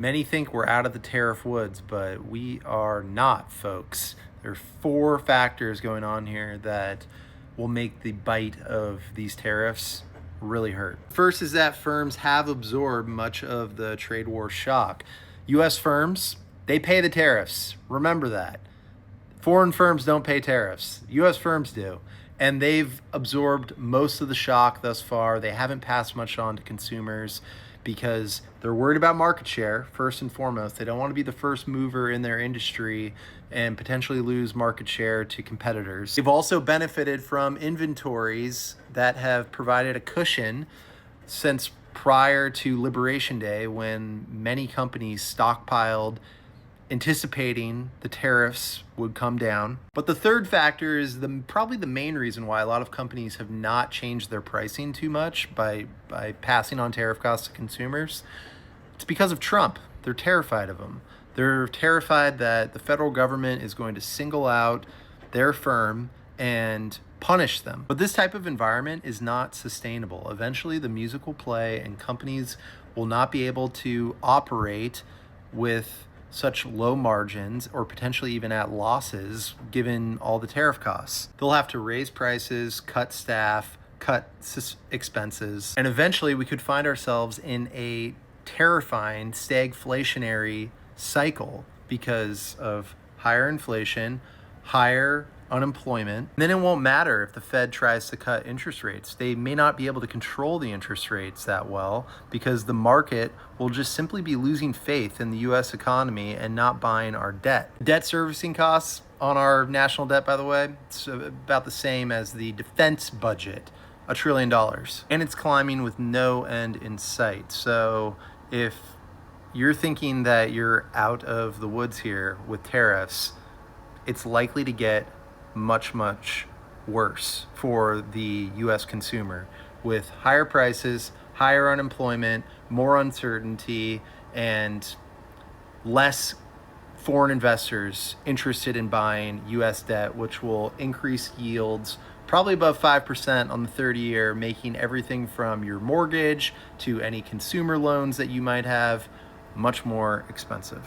Many think we're out of the tariff woods, but we are not, folks. There are 4 factors going on here that will make the bite of these tariffs really hurt. First is that firms have absorbed much of the trade war shock. US firms, they pay the tariffs. Remember that. Foreign firms don't pay tariffs. US firms do. And they've absorbed most of the shock thus far. They haven't passed much on to consumers because they're worried about market share, first and foremost. They don't want to be the first mover in their industry and potentially lose market share to competitors. They've also benefited from inventories that have provided a cushion since prior to Liberation Day, when many companies stockpiled anticipating the tariffs would come down. But the third factor is probably the main reason why a lot of companies have not changed their pricing too much by passing on tariff costs to consumers. It's because of Trump. They're terrified of him. They're terrified that the federal government is going to single out their firm and punish them. But this type of environment is not sustainable. Eventually, the music will play and companies will not be able to operate with such low margins or potentially even at losses given all the tariff costs. They'll have to raise prices, cut staff, cut expenses, and eventually we could find ourselves in a terrifying stagflationary cycle because of higher inflation, higher unemployment. And then it won't matter if the Fed tries to cut interest rates. They may not be able to control the interest rates that well because the market will just simply be losing faith in the US economy and not buying our debt. Debt servicing costs on our national debt, by the way, it's about the same as the defense budget, $1 trillion. And it's climbing with no end in sight. So if you're thinking that you're out of the woods here with tariffs, it's likely to get much worse for the US consumer, with higher prices, higher unemployment, more uncertainty, and less foreign investors interested in buying US debt, which will increase yields probably above 5% on the 30-year, making everything from your mortgage to any consumer loans that you might have much more expensive.